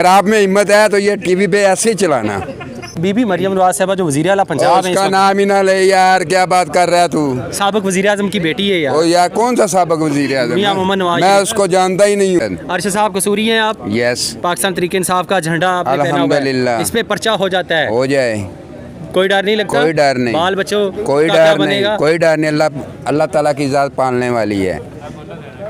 अगर आप में हिम्मत है तो ये टीवी पे ऐसे ही चलाना। बीबी मरियम नवाज साहबा जो वज़ीर आला पंजाब है, उसका नाम ही ना ले यार, क्या बात कर रहा है तू। साबिक वज़ीर आज़म की बेटी है यार। ओ यार कौन सा साबिक वज़ीर आज़म? मियां मोहम्मद नवाज। मैं उसको जानता ही नहीं हूँ। अरशद साहब कसूरी हैं आप? यस। पाकिस्तान तहरीक इंसाफ का झंडा आपने पहना हुआ है, अल्हम्दुलिल्लाह। इस पे पर्चा हो जाता है, हो जाए, कोई डर नहीं लगता? कोई डर नहीं, बाल बच्चों कोई का क्या डर नहीं, बनेगा? कोई डर नहीं। अल्लाह ताला की ज़ात पालने वाली है।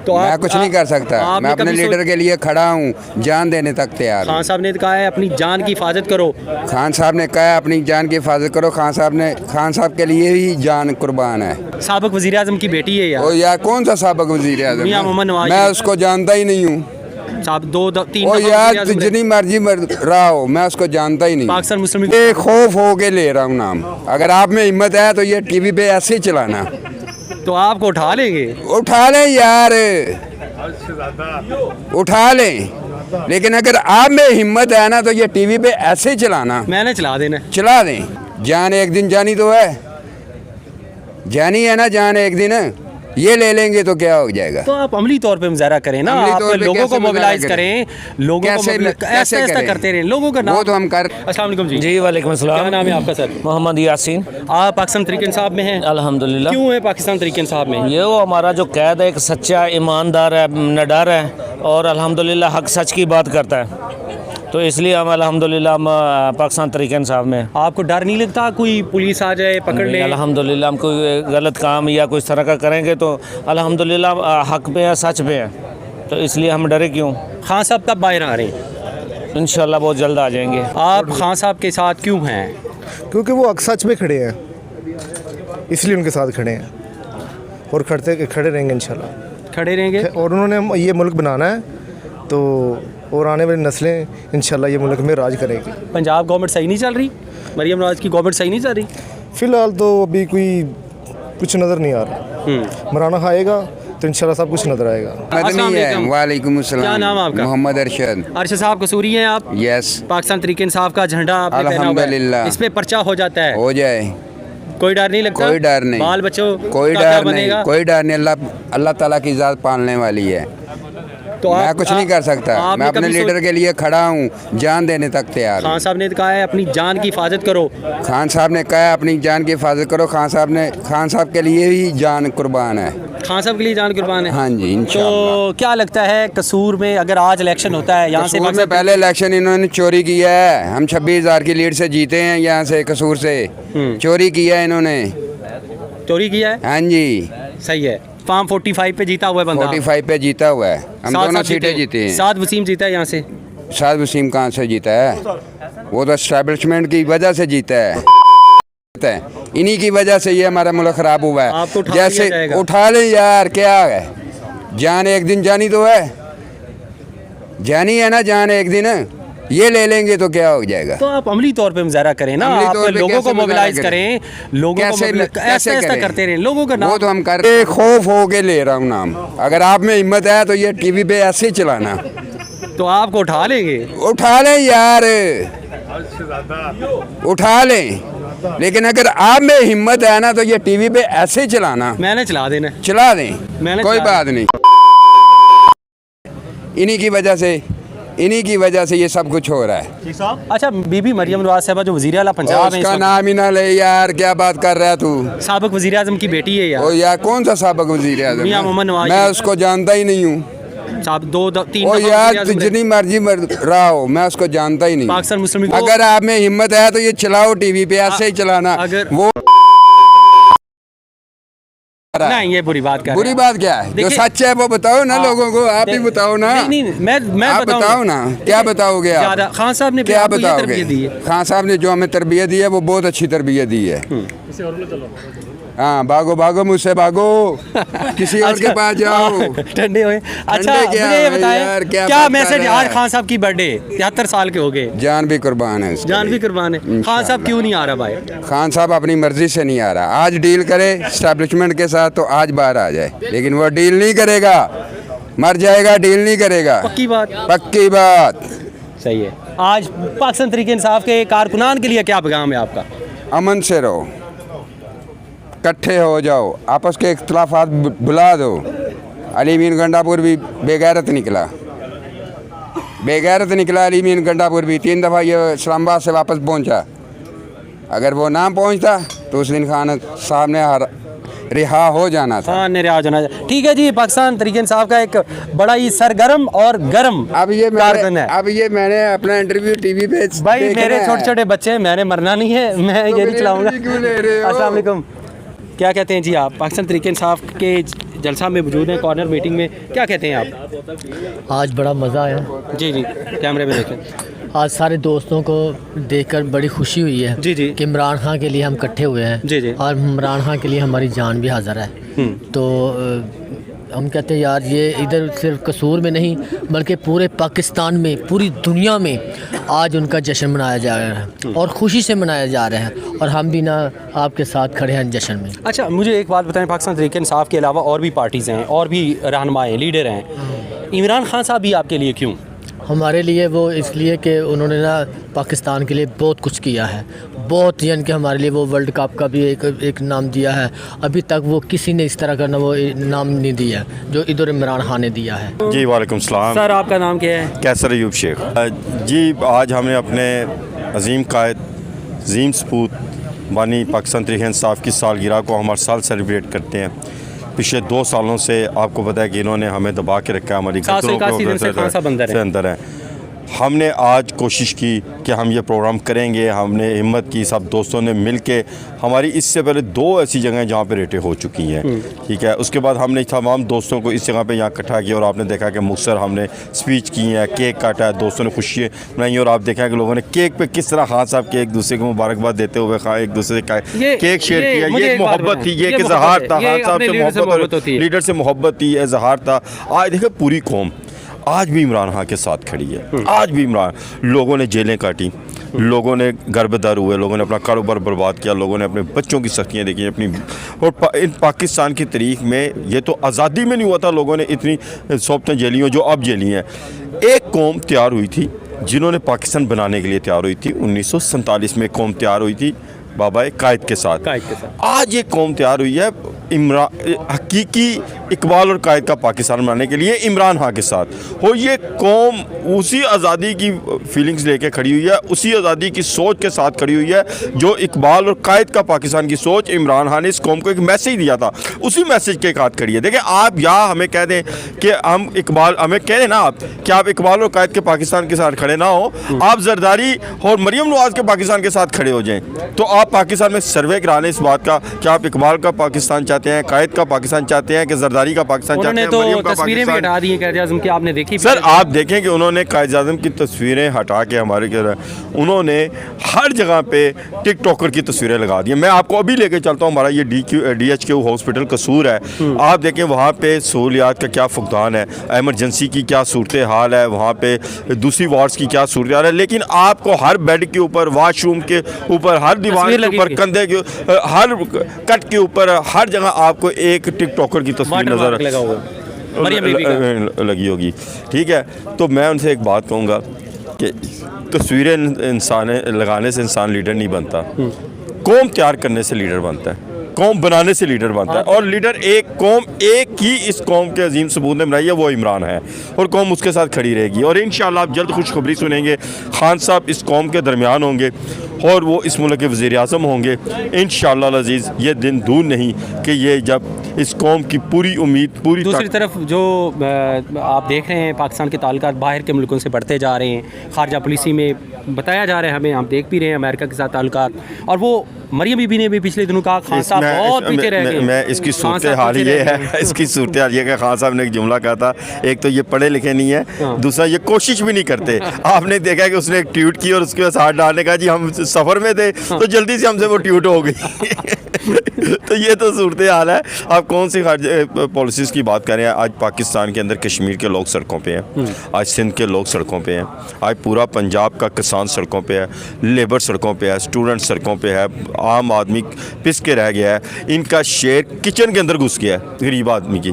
तो मैं कुछ नहीं कर सकता। आपने मैं अपने कभी लीडर के लिए खड़ा हूँ, जान देने तक तैयार हूँ। खान साहब ने कहा है अपनी जान की हिफाजत करो। खान साहब ने कहा अपनी जान की हिफाजत करो। खान साहब के लिए ही जान कुर्बान है। साबिक वज़ीर आज़म की बेटी है यार। ओ यार कौन सा साबिक वज़ीर आज़म? मियां मोहम्मद नवाज। मैं उसको जानता ही नहीं हूँ। साहब तीन ओ दफा यार वज़ीर आज़म जितनी मर्जी रहा हो, मैं उसको जानता ही नहीं। पाकिस्तान मुस्लिम ये खौफ हो के ले रहा हूँ नाम। अगर आप में हिम्मत है तो ये टीवी पे ऐसे ही चलाना। तो आपको उठा लेंगे। उठा लें यार, उठा लें, लेकिन अगर आप में हिम्मत है ना तो ये टीवी पे ऐसे ही चलाना। मैंने चला देना। चला दें। जान एक दिन जानी तो है, जानी है ना जान एक दिन। ये ले लेंगे तो क्या हो जाएगा? तो आप अमली तौर पे मुजाहरा करें ना, आप लोगों को मोबिलाइज करें, लोगों को ऐसा करते रहें, लोगों का नाम वो तो हम कर। अस्सलाम वालेकुम जी। जी वालेकुम अस्सलाम। क्या नाम है आपका सर? मोहम्मद यासीन। आप पाकिस्तान तहरीक इंसाफ में हैं? अल्हम्दुलिल्लाह। क्यों है पाकिस्तान तहरीक इंसाफ में? ये वो हमारा जो कैद है, एक सच्चा ईमानदार है, निडर है और अल्हम्दुलिल्लाह हक सच की बात करता है, तो इसलिए हम अल्हम्दुलिल्लाह हम पाकिस्तान तहरीक इंसाफ में। आपको डर नहीं लगता कोई पुलिस आ जाए पकड़ ले? अल्हम्दुलिल्लाह हम कोई गलत काम या कोई इस तरह का करेंगे तो अल्हम्दुलिल्लाह हक पे है, सच पे है, तो इसलिए हम डरे क्यों। खान साहब कब बाहर आ रहे हैं? इंशाल्लाह बहुत जल्द आ जाएंगे। आप खान साहब के साथ क्यों हैं? क्योंकि वो हक सच में खड़े हैं, इसलिए उनके साथ खड़े हैं और खड़े रहेंगे इंशाल्लाह। खड़े रहेंगे। और उन्होंने ये मुल्क बनाना है, तो और आने वाली नस्लें इंशाल्लाह ये मुल्क में राज करेगी। पंजाब गवर्नमेंट सही नहीं चल रही? मरियम नवाज की गवर्नमेंट सही नहीं चल रही? फ़िलहाल तो अभी कोई कुछ नज़र नहीं आ रहा। मराना खाएगा तो इंशाल्लाह सब कुछ नज़र आएगा। मदनी है। वालेकुम अस्सलाम। क्या नाम आपका? मोहम्मद अरशद। अरशद साहब कसूरी हैं आप? यस। पाकिस्तान तहरीक इंसाफ का झंडा आपने पहना हुआ है, अल्हम्दुलिल्लाह। इस पे पर्चा हो जाता है, हो जाए, कोई डर नहीं लगता? कोई डर नहीं, बाल बच्चों कोई का क्या डर नहीं, बनेगा? कोई डर नहीं। अल्लाह ताला की ज़ात पालने वाली है। तो मैं कुछ नहीं कर सकता। मैं अपने लीडर के लिए खड़ा हूँ, जान देने तक तैयार हूँ। खान साहब ने कहा है अपनी जान की हिफाजत करो। खान साहब ने कहा अपनी जान की हिफाजत करो। खान साहब के लिए ही जान कुर्बान है। खान साहब के लिए जान कुर्बान है। हाँ जी इंशाल्लाह। तो क्या लगता है कसूर में अगर आज इलेक्शन होता है, यहाँ से कसूर में पहले इलेक्शन इन्होंने चोरी किया है। हम 26,000 की लीड से जीते हैं यहाँ से। कसूर से चोरी किया है इन्होंने। चोरी किया है? हाँ जी सही है। फार्म 45 पे जीता हुआ है बंदा। 45 पे जीता हुआ है। हम दोनों सीटें जीते हैं। साद वसीम जीता है यहाँ से। साद वसीम कहाँ से जीता है? वो तो एस्टैब्लिशमेंट की वजह से जीता है। इन्हीं की वजह से ये हमारा मुल्क खराब हुआ है। आपको उठा जैसे लिया जाएगा। उठा ले यार, क्या है? जान एक दिन जानी तो है, जानी है ना जान एक दिन। ये ले लेंगे तो क्या हो जाएगा? तो आप अमली तौर पे मुजाहरा करें ना, आप लोगों को मोबिलाइज करें, लोगों को ऐसा करते रहें, लोगों का नाम। वो तो हम कर। खौफ हो के ले रहा हूँ नाम। अगर आप में हिम्मत है तो ये टीवी पे ऐसे ही चलाना। तो आपको उठा लेंगे। उठा लें यार, उठा लें, लेकिन अगर आप में हिम्मत है ना तो ये टीवी पे ऐसे ही चलाना। मैंने चला देना। चला दें, कोई बात नहीं। इन्हीं की वजह से ये सब कुछ हो रहा है। अच्छा, बीबी मरियम नवाज साहबा जो वज़ीर आला पंजाब है, उसका नाम ही ना ले यार, क्या बात कर रहा है तू। साबिक वज़ीर आज़म की बेटी है यार। ओ यार कौन सा साबिक वज़ीर आज़म? मियां मोहम्मद नवाज। मैं उसको जानता ही नहीं हूँ। साहब तीन ओ दफा यार जितनी मर्जी रहा हो, मैं उसको जानता ही नहीं। पाकिस्तान मुस्लिम। अगर आप में हिम्मत है तो ये चलाओ, टीवी पे ऐसे ही चलाना। अगर वो नहीं, ये बुरी बात कर। बुरी बात क्या है? जो सच है वो बताओ ना लोगों को। आप ही बताओ ना। नहीं, मैं आप बताओ ना, क्या बताओगे आप? खान साहब ने क्या बताओगे? खान साहब ने जो हमें तरबियत दी है वो बहुत अच्छी तरबियत दी है। हाँ, भागो भागो मुझसे भागो, किसी और के पास जाओ, ठंडे हुए। अच्छा मुझे ये बताएं, क्या मैसेज आज खान साहब की बर्थडे 73 साल के हो गए, जान भी कुर्बान है, जान भी कुर्बान है। खान साहब क्यों नहीं आ रहा भाई? खान साहब अपनी मर्जी से नहीं आ रहा। आज डील करे एस्टैब्लिशमेंट के साथ तो आज बाहर आ जाए, लेकिन वो डील नहीं करेगा, मर जाएगा, डील नहीं करेगा। पक्की बात? पक्की बात। सही है। आज पाकिस्तान तहरीक इंसाफ के कारकुनान के लिए क्या पैगाम है आपका? अमन से रहो, इकट्ठे हो जाओ, आपस के इख्तलाफात भुला दो। अली मीर गंडापुर भी बेगैरत निकला। बेगैरत निकला अली मीन गंडापुर भी 3 दफ़ा ये इस्लामाबाद से वापस पहुंचा। अगर वो ना पहुंचता तो उस दिन खान साहब ने रिहा हो जाना था। हाँ, रिहा हो जाना। ठीक है जी, पाकिस्तान तहरीक इंसाफ का एक बड़ा ही सरगर्म और गर्म कारकुन है। अब ये मैंने अपना इंटरव्यू टीवी पे भाई मेरे छोटे छोटे बच्चे हैं, मैंने मरना नहीं है, मैं ये नहीं चलाऊंगा। अस्सलाम वालेकुम। क्या कहते हैं जी आप पाकिस्तान तहरीक इंसाफ के जलसा में मौजूद हैं, कॉर्नर मीटिंग में, क्या कहते हैं आप? आज बड़ा मज़ा आया। जी जी, कैमरे में देखें। आज सारे दोस्तों को देखकर बड़ी खुशी हुई है जी जी कि इमरान खान के लिए हम इकट्ठे हुए हैं जी जी। और इमरान खान के लिए हमारी जान भी हाज़िर है। तो हम कहते हैं यार ये इधर सिर्फ कसूर में नहीं बल्कि पूरे पाकिस्तान में, पूरी दुनिया में आज उनका जश्न मनाया जा रहा है और ख़ुशी से मनाया जा रहा है और हम भी ना आपके साथ खड़े हैं जश्न में। अच्छा, मुझे एक बात बताएं, पाकिस्तान तहरीक इंसाफ के अलावा और भी पार्टीज़ हैं और भी रहनुमा हैं, लीडर हैं, इमरान खान साहब भी आपके लिए क्यों? हमारे लिए वो इसलिए कि उन्होंने ना पाकिस्तान के लिए बहुत कुछ किया है, बहुत, यानी कि हमारे लिए वो वर्ल्ड कप का भी एक नाम दिया है। अभी तक वो किसी ने इस तरह का ना वो नाम नहीं दिया जो इधर इमरान खान ने दिया है। जी वालेकुम सलाम। सर आपका नाम क्या है? कैसर अयूब शेख। जी आज हमने अपने अजीम कायद अजीम सपूत बानी पाकिस्तान तहरीक इंसाफ की सालगिरह को हम हर साल सेलिब्रेट करते हैं। पिछले 2 सालों से आपको पता है कि इन्होंने हमें दबा के रखा है, हमारी गद्दारों से अंदर है। हमने आज कोशिश की कि हम ये प्रोग्राम करेंगे, हमने हिम्मत की, सब दोस्तों ने मिल के। हमारी इससे पहले 2 ऐसी जगह जहाँ पे रेटें हो चुकी हैं, ठीक है। उसके बाद हमने तमाम दोस्तों को इस जगह पे यहाँ इकट्ठा किया और आपने देखा कि मुख्तसर हमने स्पीच की है, केक काटा है, दोस्तों ने खुशियाँ मनाई और आप देखा कि लोगों ने केक पे किस तरह खान साहब के एक दूसरे को मुबारकबाद देते हुए एक दूसरे से केक शेयर किया। ये मोहब्बत थी, ये इजहार था, खान साहब से मोहब्बत, लीडर से मोहब्बत थी, इजहार था। आज देखें पूरी कौम आज भी इमरान खान के साथ खड़ी है। आज भी इमरान, लोगों ने जेलें काटी, लोगों ने गर्भदार हुए, लोगों ने अपना कारोबार बर्बाद किया, लोगों ने अपने बच्चों की सख्तियाँ देखी अपनी। और इन पाकिस्तान की तारीख में ये तो आज़ादी में नहीं हुआ था, लोगों ने इतनी सोबतें झेली जो अब झेली हैं। एक कौम तैयार हुई थी जिन्होंने पाकिस्तान बनाने के लिए तैयार हुई थी। 1947 में कौम तैयार हुई थी बाबा कायद के साथ। आज ये कौम तैयार हुई है हकीकी इकबाल और कायद का पाकिस्तान बनाने के लिए इमरान खान के साथ। और ये कौम उसी आज़ादी की फीलिंग्स लेके खड़ी हुई है, उसी आज़ादी की सोच के साथ खड़ी हुई है जो इकबाल और कायद का पाकिस्तान की सोच। इमरान खान ने इस कौम को एक मैसेज दिया था, उसी मैसेज के साथ खड़ी है। देखिए आप यहाँ हमें कह दें कि हम इकबाल, हमें कह दें ना आप कि आप इकबाल और कायद के पाकिस्तान के साथ खड़े ना हो, आप जरदारी और मरियम नवाज़ के पाकिस्तान के साथ खड़े हो जाएँ, तो आप पाकिस्तान में सर्वे करा लें इस बात का कि आप इकबाल का पाकिस्तान चाहते हैं, कायद का पाकिस्तान चाहते हैं कि जरदारी का पाकिस्तान चाहते हैं। तो तस्वीरें भी हटा दी हैं कायद-ए-आज़म की, आपने देखी? सर आप देखें कि उन्होंने कायद-ए-आज़म की तस्वीरें हटा के हमारे उन्होंने हर जगह पे टिकटॉकर की तस्वीरें लगा दी। मैं आपको अभी लेके चलता हूँ, हमारा ये DHQ हॉस्पिटल कसूर है। आप देखें वहाँ पे सहूलियात का क्या फुकदान है, एमरजेंसी की क्या सूरत हाल है, वहाँ पे दूसरी वार्ड्स की क्या सूरत हाल है, लेकिन आपको हर बेड के ऊपर, वॉशरूम के ऊपर, हर दीवार के ऊपर, कंधे के, हर कट के ऊपर, हर जगह आपको एक टिकटॉकर की तस्वीर नजर लगी होगी, ठीक है। तो मैं उनसे एक बात कहूँगा कि तस्वीरें इंसान लगाने से इंसान लीडर नहीं बनता, कौम तैयार करने से लीडर बनता है, कौम बनाने से लीडर बनता है। और लीडर एक कौम, एक ही इस कौम के अजीम सबूत ने बनाई है, वो इमरान है और कौम उसके साथ खड़ी रहेगी। और इंशाअल्लाह आप जल्द खुशखबरी सुनेंगे, खान साहब इस कौम के दरमियान होंगे और वो इस मुल्क के वज़ीर-ए-आज़म होंगे इंशाअल्लाह अज़ीज़। ये दिन दूर नहीं कि ये जब इस कौम की पूरी उम्मीद, पूरी दूसरी तरफ जो आप देख रहे हैं पाकिस्तान के ताल्लुकात बाहर के मुल्कों से बढ़ते जा रहे हैं, खारजा पॉलिसी में बताया जा रहा है हमें, हम देख भी रहे हैं अमेरिका के साथ ताल्लुकात। और वो मरियम बीबी ने भी पिछले दिनों कहा खान साहब बहुत पीछे रह गए। मैं इसकी सूरत हाल ये है, इसकी सूरत हाल ये कि खान साहब ने एक जुमला कहा था, एक तो ये पढ़े लिखे नहीं है, दूसरा ये कोशिश भी नहीं करते। आपने देखा कि उसने एक ट्वीट की और उसके बाद हाथ डालने का जी हम सफ़र में थे तो जल्दी से हमसे वो ट्वीट हो गई। तो ये तो सूरत हाल है। आप कौन सी पॉलिसीज़ की बात करें, आज पाकिस्तान के अंदर कश्मीर के लोग सड़कों पे हैं, आज सिंध के लोग सड़कों पे हैं, आज पूरा पंजाब का किसान सड़कों पे है, लेबर सड़कों पे है, स्टूडेंट सड़कों पे है, आम आदमी पिस के रह गया है। इनका शेर किचन के अंदर घुस गया है, गरीब आदमी की,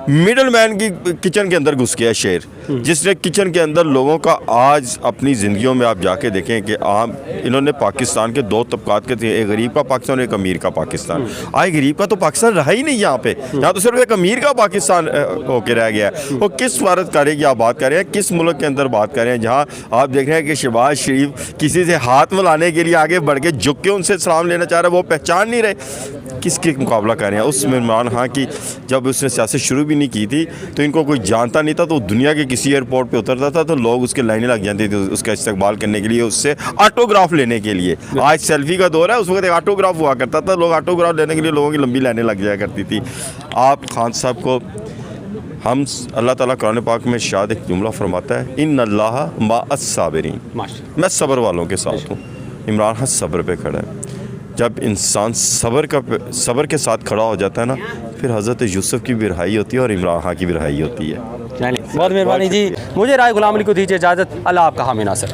मिडल मैन की किचन के अंदर घुस गया है शेर। जिसने किचन के अंदर लोगों का आज अपनी ज़िंदगियों में आप जाके देखें कि आम इन्होंने पाकिस्तान के दो तबकात के थे, एक गरीब का पाकिस्तान, एक अमीर का पाकिस्तान। आज गरीब का तो पाकिस्तान रहा ही नहीं यहाँ पे, यहाँ तो सिर्फ एक अमीर का पाकिस्तान होके रह गया है। वो किस भारत कार्य की आप बात कर रहे हैं, किस मुल्क के अंदर बात कर रहे हैं जहाँ आप देख रहे हैं कि शहबाज शरीफ किसी से हाथ मिलाने के लिए आगे बढ़ के झुक के उनसे सलाम लेना चाह रहे हैं, वो पहचान नहीं रहे। किसके मुकाबला कर रहे हैं? उस इमरान खान की जब उसने सियासत शुरू भी नहीं की थी तो इनको कोई जानता नहीं था, तो दुनिया के किसी एयरपोर्ट पे उतरता था तो लोग उसके लाइनें लग जाती थी उसका इस्तकबाल करने के लिए, उससे ऑटोग्राफ लेने के लिए। आज सेल्फी का दौर है, उस वक्त एक ऑटोग्राफ हुआ करता था, लोग ऑटोग्राफ लेने के लिए लोगों की लंबी लाइनें लग जाया करती थी। आप खान साहब को हम अल्लाह ताला कुरान पाक में शायद एक जुमला फरमाता है, इन अल्लाह माअस साबिरीन, मैं सब्र वालों के साथ हूँ। इमरान खान सब्र पे खड़ा है। जब इंसान सब्र के साथ खड़ा हो जाता है ना, फिर हज़रत यूसुफ की भी रिहाई होती है और इमरान खान की भी रिहाई होती है। बहुत मेहरबानी जी। मुझे राय गुलाम अली को दीजिए इजाज़त। अल्लाह आपका हामी नासिर।